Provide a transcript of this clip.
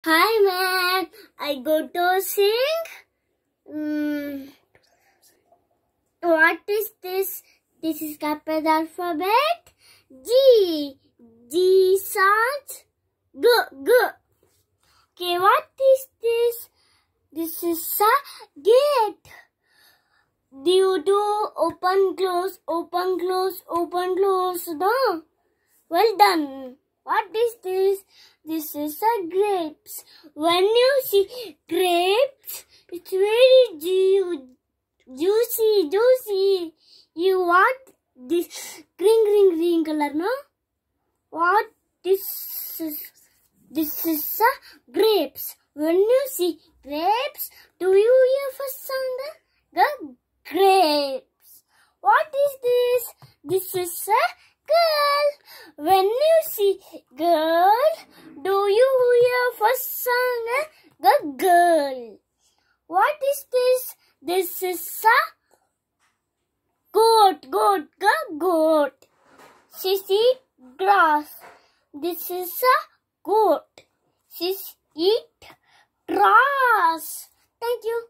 Hi, man. I go to sing. What is this? This is capital alphabet. G. G sounds. G. G. Okay, what is this? This is a gate. Do you do open, close, open, close, open, close? No? Well done. What is this? This is a grapes. When you see grapes, it's very juicy. You want this green color, no? What this is? This is a grapes. When you see grapes, do you hear first sound the grapes? What is this? This is a girl. When you see girl, do you hear first sound the girl? What is this? This is a goat. She eat grass. This is a goat. She eat grass. Thank you.